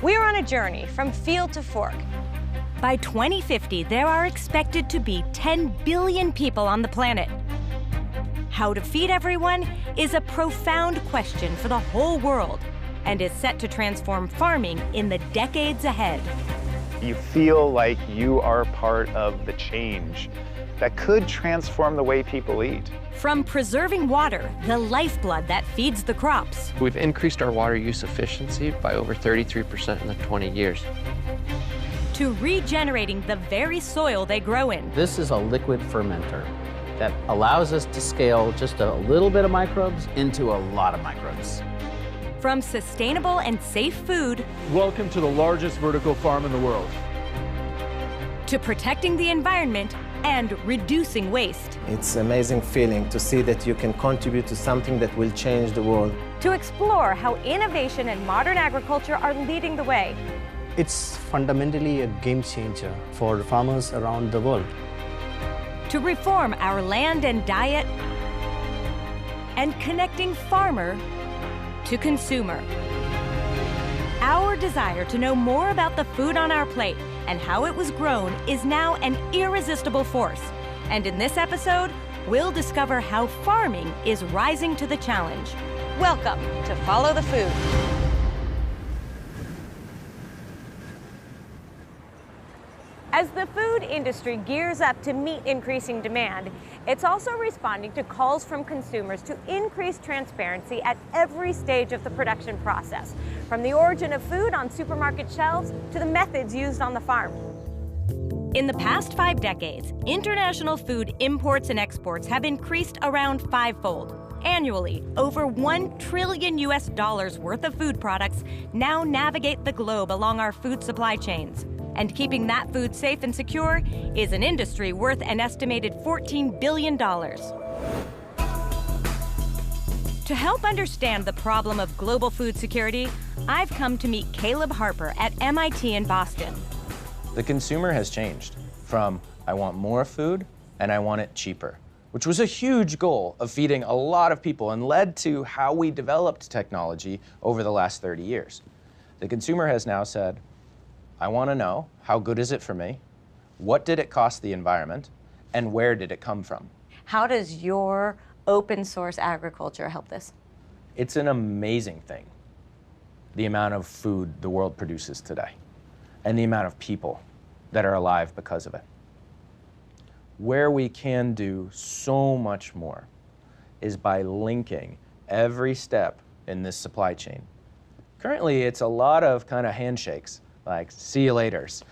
We're on a journey from field to fork. By 2050, there are expected to be 10 billion people on the planet. How to feed everyone is a profound question for the whole world and is set to transform farming in the decades ahead. You feel like you are part of the change that could transform the way people eat. From preserving water, the lifeblood that feeds the crops. We've increased our water use efficiency by over 33% in the 20 years. To regenerating the very soil they grow in. This is a liquid fermenter that allows us to scale just a little bit of microbes into a lot of microbes. From sustainable and safe food. Welcome to the largest vertical farm in the world. To protecting the environment and reducing waste. It's an amazing feeling to see that you can contribute to something that will change the world. To explore how innovation and modern agriculture are leading the way. It's fundamentally a game changer for farmers around the world. To reform our land and diet and connecting farmer to consumer. Our desire to know more about the food on our plate and how it was grown is now an irresistible force. And in this episode, we'll discover how farming is rising to the challenge. Welcome to Follow the Food. As the food industry gears up to meet increasing demand, it's also responding to calls from consumers to increase transparency at every stage of the production process, from the origin of food on supermarket shelves to the methods used on the farm. In the past 5 decades, international food imports and exports have increased around 5-fold. Annually, over $1 trillion worth of food products now navigate the globe along our food supply chains. And keeping that food safe and secure is an industry worth an estimated $14 billion. To help understand the problem of global food security, I've come to meet Caleb Harper at MIT in Boston. The consumer has changed from I want more food and I want it cheaper, which was a huge goal of feeding a lot of people and led to how we developed technology over the last 30 years. The consumer has now said, I want to know, how good is it for me? What did it cost the environment? And where did it come from? How does your open source agriculture help this? It's an amazing thing, the amount of food the world produces today, and the amount of people that are alive because of it. Where we can do so much more is by linking every step in this supply chain. Currently, it's a lot of kind of handshakes, like see you laters,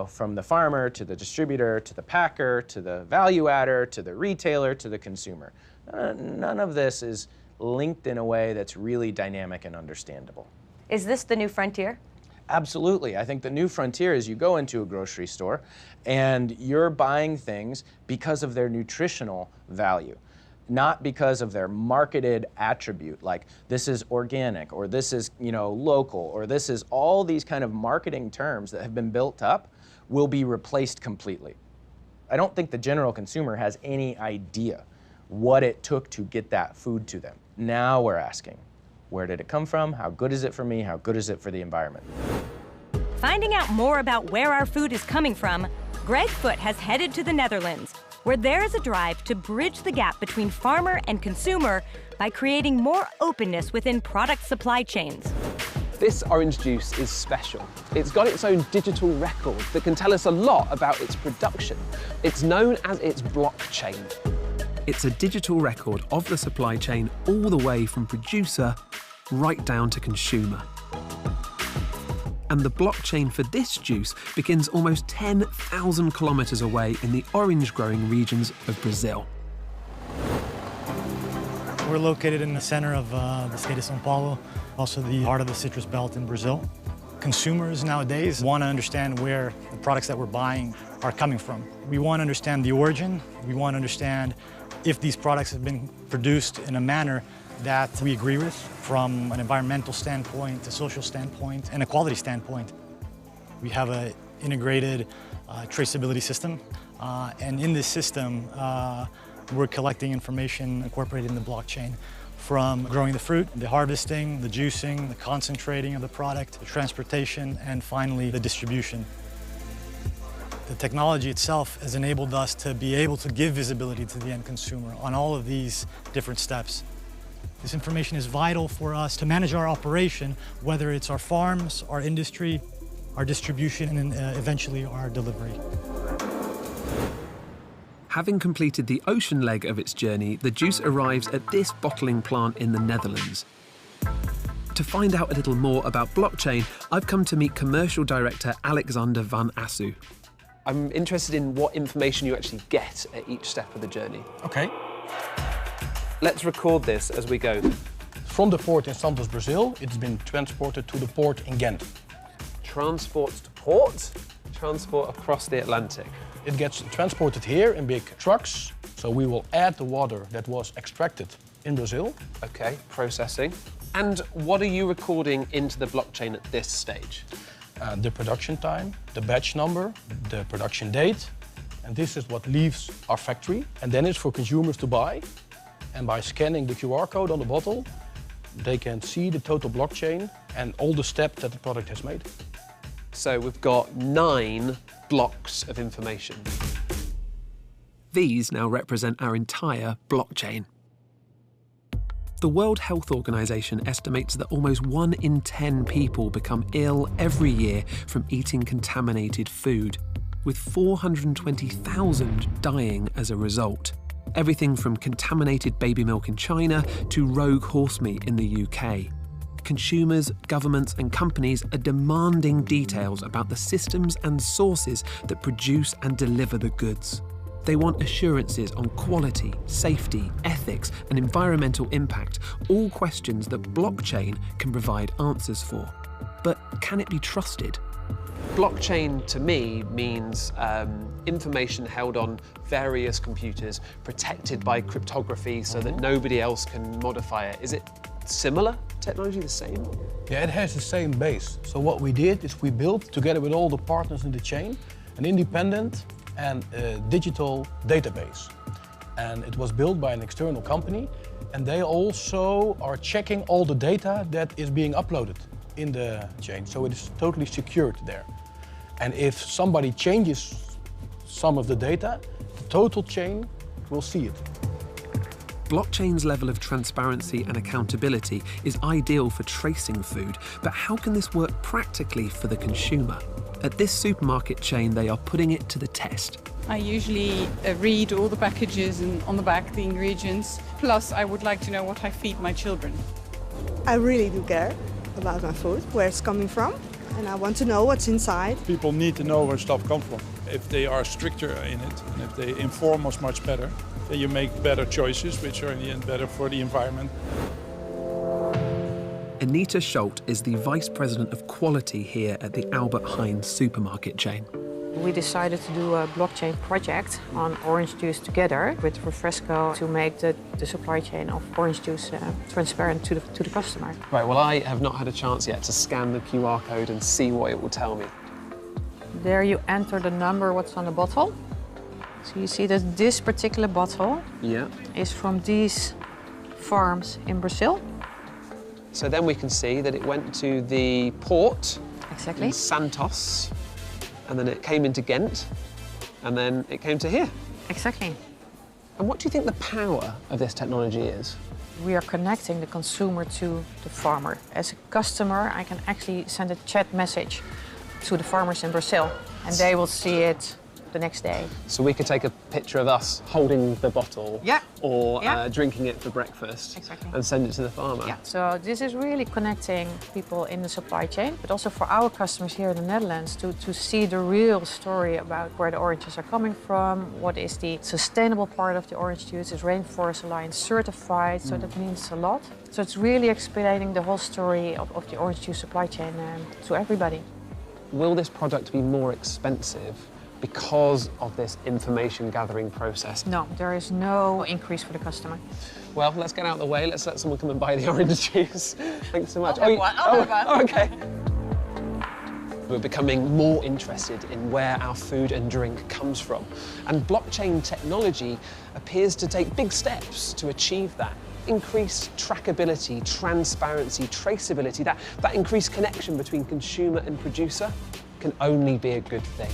from the farmer to the distributor to the packer to the value adder to the retailer to the consumer. None of this is linked in a way that's really dynamic and understandable. Is this the new frontier? Absolutely. I think the new frontier is you go into a grocery store and you're buying things because of their nutritional value, not because of their marketed attribute, like this is organic, or this is, local, or this is all these kind of marketing terms that have been built up will be replaced completely. I don't think the general consumer has any idea what it took to get that food to them. Now we're asking, where did it come from? How good is it for me? How good is it for the environment? Finding out more about where our food is coming from, Greg Foote has headed to the Netherlands, where there is a drive to bridge the gap between farmer and consumer by creating more openness within product supply chains. This orange juice is special. It's got its own digital record that can tell us a lot about its production. It's known as its blockchain. It's a digital record of the supply chain all the way from producer right down to consumer. And the blockchain for this juice begins almost 10,000 kilometers away in the orange-growing regions of Brazil. We're located in the center of the state of São Paulo, also the heart of the citrus belt in Brazil. Consumers nowadays want to understand where the products that we're buying are coming from. We want to understand the origin. We want to understand if these products have been produced in a manner that we agree with from an environmental standpoint, a social standpoint, and a quality standpoint. We have an integrated traceability system, and in this system, we're collecting information incorporated in the blockchain from growing the fruit, the harvesting, the juicing, the concentrating of the product, the transportation, and finally the distribution. The technology itself has enabled us to be able to give visibility to the end consumer on all of these different steps. This information is vital for us to manage our operation, whether it's our farms, our industry, our distribution, and eventually our delivery. Having completed the ocean leg of its journey, the juice arrives at this bottling plant in the Netherlands. To find out a little more about blockchain, I've come to meet Commercial Director Alexander van Assu. I'm interested in what information you actually get at each step of the journey. Okay. Let's record this as we go. From the port in Santos, Brazil, it's been transported to the port in Ghent. Transport to port, transport across the Atlantic. It gets transported here in big trucks, so we will add the water that was extracted in Brazil. Okay, processing. And what are you recording into the blockchain at this stage? The production time, the batch number, the production date, and this is what leaves our factory. And then it's for consumers to buy. And by scanning the QR code on the bottle, they can see the total blockchain and all the steps that the product has made. So we've got 9 blocks of information. These now represent our entire blockchain. The World Health Organization estimates that almost 1 in 10 people become ill every year from eating contaminated food, with 420,000 dying as a result. Everything from contaminated baby milk in China to rogue horse meat in the UK. Consumers, governments and companies are demanding details about the systems and sources that produce and deliver the goods. They want assurances on quality, safety, ethics and environmental impact, all questions that blockchain can provide answers for. But can it be trusted? Blockchain to me means information held on various computers, protected by cryptography so that nobody else can modify it. Is it similar technology, the same? Yeah, it has the same base. So what we did is we built, together with all the partners in the chain, an independent and digital database. And it was built by an external company, and they also are checking all the data that is being uploaded in the chain. So it is totally secured there. And if somebody changes some of the data, the total chain will see it. Blockchain's level of transparency and accountability is ideal for tracing food, but how can this work practically for the consumer? At this supermarket chain, they are putting it to the test. I usually read all the packages and on the back the ingredients. Plus, I would like to know what I feed my children. I really do care about my food, where it's coming from, and I want to know what's inside. People need to know where stuff comes from. If they are stricter in it, and if they inform us much better, then you make better choices, which are in the end better for the environment. Anita Schult is the Vice President of Quality here at the Albert Heijn supermarket chain. We decided to do a blockchain project on orange juice together with Refresco to make the supply chain of orange juice transparent to the customer. Right, well, I have not had a chance yet to scan the QR code and see what it will tell me. There you enter the number, what's on the bottle. So you see that this particular bottle is from these farms in Brazil. So then we can see that it went to the port in Santos, and then it came into Ghent, and then it came to here. Exactly. And what do you think the power of this technology is? We are connecting the consumer to the farmer. As a customer, I can actually send a chat message to the farmers in Brazil, and they will see it the next day. So we could take a picture of us holding the bottle or drinking it for breakfast and send it to the farmer. Yeah. So this is really connecting people in the supply chain, but also for our customers here in the Netherlands to see the real story about where the oranges are coming from, what is the sustainable part of the orange juice. It's Rainforest Alliance certified, so that means a lot. So it's really explaining the whole story of the orange juice supply chain to everybody. Will this product be more expensive because of this information gathering process? No, there is no increase for the customer. Well, let's get out of the way. Let's let someone come and buy the orange juice. Thanks so much. I'll have one. Okay. We're becoming more interested in where our food and drink comes from. And blockchain technology appears to take big steps to achieve that. increased trackability, transparency, traceability, that increased connection between consumer and producer can only be a good thing.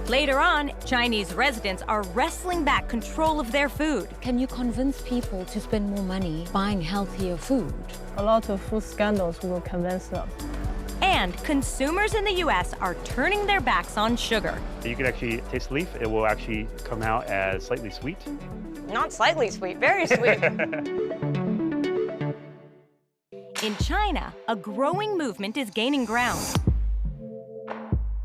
Later on, Chinese residents are wrestling back control of their food. Can you convince people to spend more money buying healthier food? A lot of food scandals will convince them. And consumers in the US are turning their backs on sugar. You can actually taste the leaf. It will actually come out as slightly sweet. Not slightly sweet, very sweet. In China, a growing movement is gaining ground.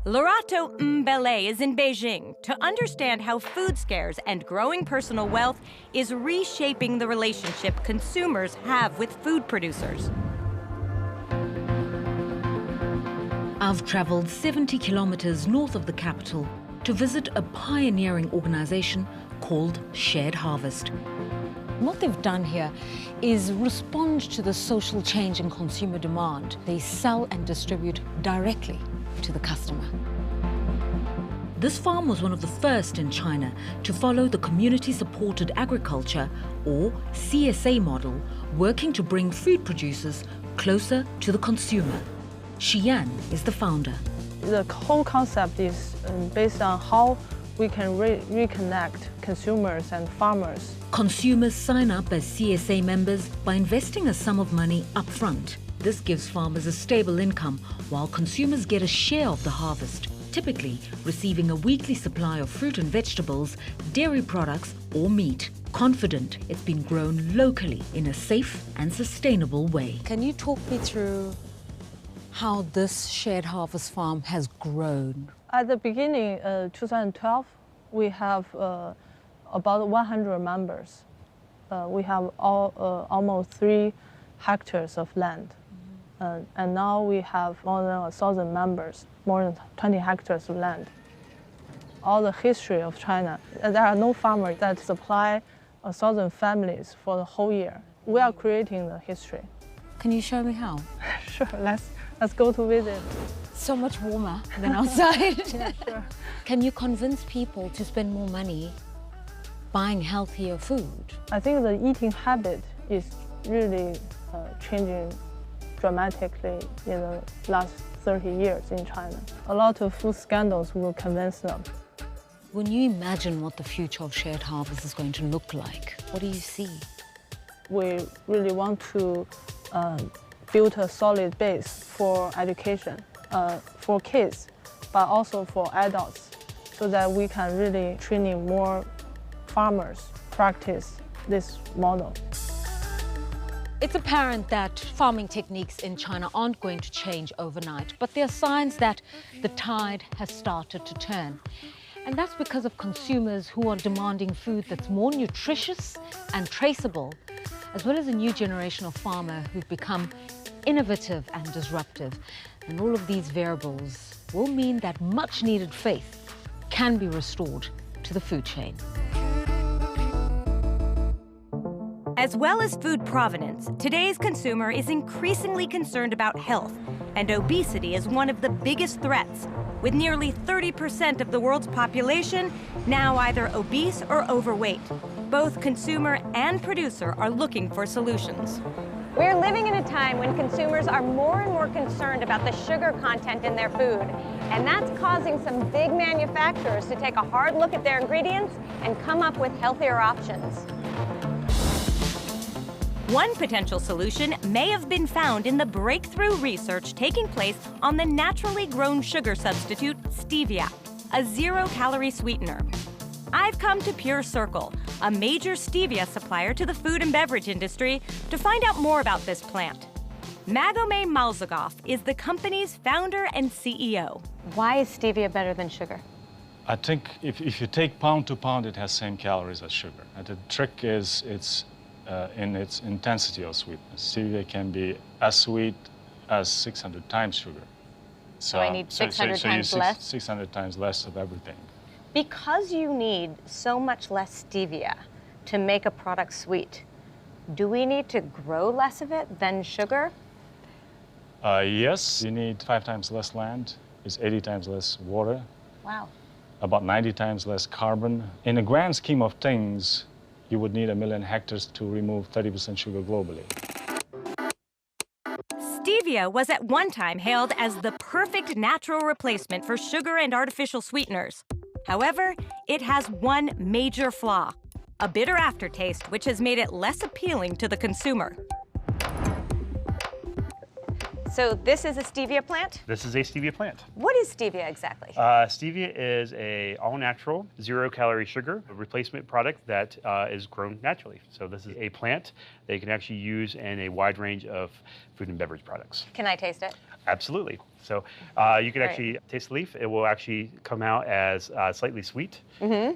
Lorato Mbele is in Beijing to understand how food scares and growing personal wealth is reshaping the relationship consumers have with food producers. I've traveled 70 kilometers north of the capital to visit a pioneering organization called Shared Harvest. What they've done here is respond to the social change in consumer demand. They sell and distribute directly to the customer. This farm was one of the first in China to follow the community-supported agriculture, or CSA model, working to bring food producers closer to the consumer. Xian is the founder. The whole concept is based on how we can reconnect consumers and farmers. Consumers sign up as CSA members by investing a sum of money up front. This gives farmers a stable income, while consumers get a share of the harvest, typically receiving a weekly supply of fruit and vegetables, dairy products, or meat, confident it's been grown locally in a safe and sustainable way. Can you talk me through how this Shared Harvest farm has grown? At the beginning, 2012, we have about 100 members. We have almost 3 hectares of land. And now we have more than 1,000 members, more than 20 hectares of land. All the history of China, there are no farmers that supply 1,000 families for the whole year. We are creating the history. Can you show me how? Sure, let's go to visit. So much warmer than outside. Yeah, sure. Can you convince people to spend more money buying healthier food? I think the eating habit is really changing dramatically in the last 30 years in China. A lot of food scandals will convince them. When you imagine what the future of Shared Harvest is going to look like, what do you see? We really want to build a solid base for education, for kids, but also for adults, so that we can really train more farmers practice this model. It's apparent that farming techniques in China aren't going to change overnight, but there are signs that the tide has started to turn. And that's because of consumers who are demanding food that's more nutritious and traceable, as well as a new generation of farmers who've become innovative and disruptive. And all of these variables will mean that much needed faith can be restored to the food chain. As well as food provenance, today's consumer is increasingly concerned about health, and obesity is one of the biggest threats, with nearly 30% of the world's population now either obese or overweight. Both consumer and producer are looking for solutions. We're living in a time when consumers are more and more concerned about the sugar content in their food, and that's causing some big manufacturers to take a hard look at their ingredients and come up with healthier options. One potential solution may have been found in the breakthrough research taking place on the naturally grown sugar substitute stevia, a zero-calorie sweetener. I've come to Pure Circle, a major stevia supplier to the food and beverage industry, to find out more about this plant. Magomé Malzagov is the company's founder and CEO. Why is stevia better than sugar? I think if you take pound to pound, it has same calories as sugar. And the trick is it's in its intensity of sweetness. Stevia can be as sweet as 600 times sugar. So I need 600 times less? 600 times less of everything. Because you need so much less stevia to make a product sweet, do we need to grow less of it than sugar? Yes, you need 5 times less land. It's 80 times less water. Wow. About 90 times less carbon. In the grand scheme of things, you would need 1 million hectares to remove 30% sugar globally. Stevia was at one time hailed as the perfect natural replacement for sugar and artificial sweeteners. However, it has one major flaw: a bitter aftertaste, which has made it less appealing to the consumer. So this is a stevia plant? This is a stevia plant. What is stevia exactly? Stevia is a all-natural, zero-calorie sugar replacement product that is grown naturally. So this is a plant that you can actually use in a wide range of food and beverage products. Can I taste it? Absolutely. So you can actually taste the leaf. It will actually come out as slightly sweet. Mm-hmm.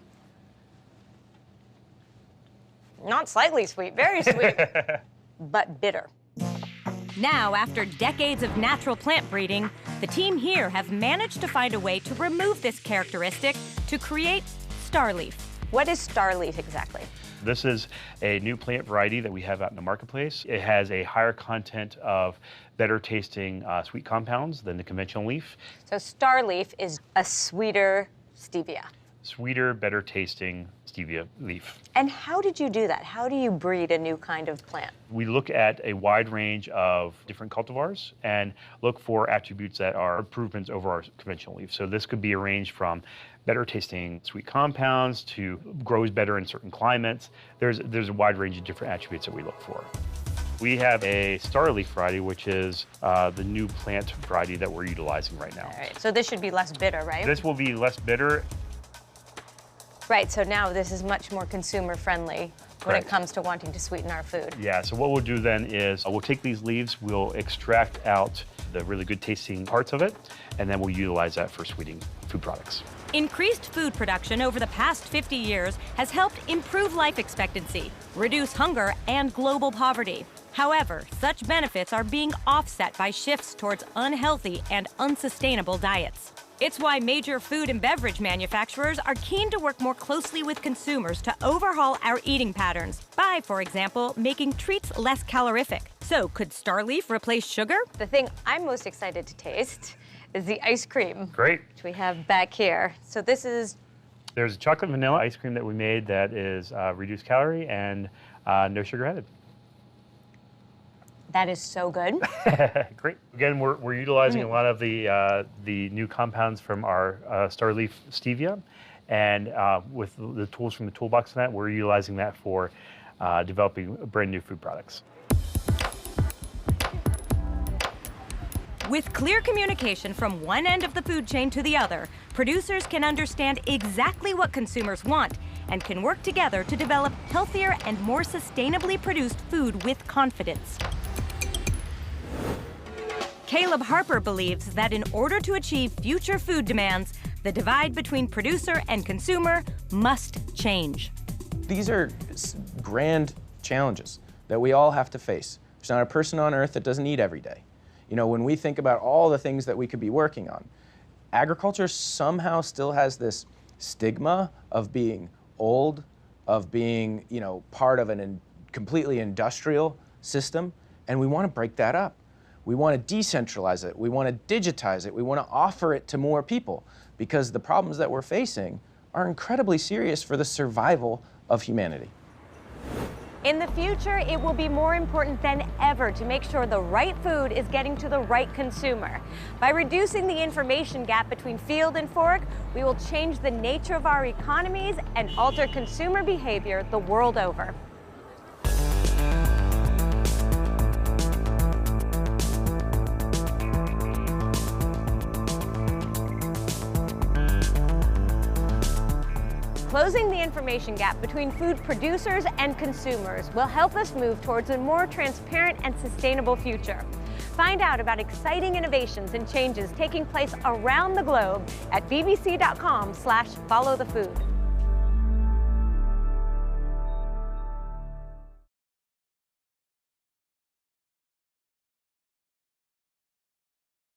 Not slightly sweet, very sweet, but bitter. Now, after decades of natural plant breeding, the team here have managed to find a way to remove this characteristic to create Starleaf. What is Starleaf exactly? This is a new plant variety that we have out in the marketplace. It has a higher content of better tasting sweet compounds than the conventional leaf. So Starleaf is a sweeter stevia. Sweeter, better tasting stevia leaf. And how did you do that? How do you breed a new kind of plant? We look at a wide range of different cultivars and look for attributes that are improvements over our conventional leaf. So this could be a range from better tasting sweet compounds to grows better in certain climates. There's a wide range of different attributes that we look for. We have a Starleaf variety, which is the new plant variety that we're utilizing right now. All right, so this should be less bitter, right? This will be less bitter. Right, so now this is much more consumer friendly when it Correct. comes to wanting to sweeten our food. Yeah, so what we'll do then is we'll take these leaves, we'll extract out the really good tasting parts of it, and then we'll utilize that for sweetening food products. Increased food production over the past 50 years has helped improve life expectancy, reduce hunger, and global poverty. However, such benefits are being offset by shifts towards unhealthy and unsustainable diets. It's why major food and beverage manufacturers are keen to work more closely with consumers to overhaul our eating patterns by, for example, making treats less calorific. So, could Starleaf replace sugar? The thing I'm most excited to taste is the ice cream. Great. Which we have back here. So this is... There's a chocolate vanilla ice cream that we made that is reduced calorie and no sugar added. That is so good. Great. Again, we're utilizing a lot of the new compounds from our Starleaf stevia, and with the tools from the toolbox in that, we're utilizing that for developing brand new food products. With clear communication from one end of the food chain to the other, producers can understand exactly what consumers want and can work together to develop healthier and more sustainably produced food with confidence. Caleb Harper believes that in order to achieve future food demands, the divide between producer and consumer must change. These are grand challenges that we all have to face. There's not a person on earth that doesn't eat every day. You know, when we think about all the things that we could be working on, agriculture somehow still has this stigma of being old, of being, you know, part of a completely industrial system, and we want to break that up. We want to decentralize it. We want to digitize it. We want to offer it to more people because the problems that we're facing are incredibly serious for the survival of humanity. In the future, it will be more important than ever to make sure the right food is getting to the right consumer. By reducing the information gap between field and fork, we will change the nature of our economies and alter consumer behavior the world over. Closing the information gap between food producers and consumers will help us move towards a more transparent and sustainable future. Find out about exciting innovations and changes taking place around the globe at bbc.com/followthefood.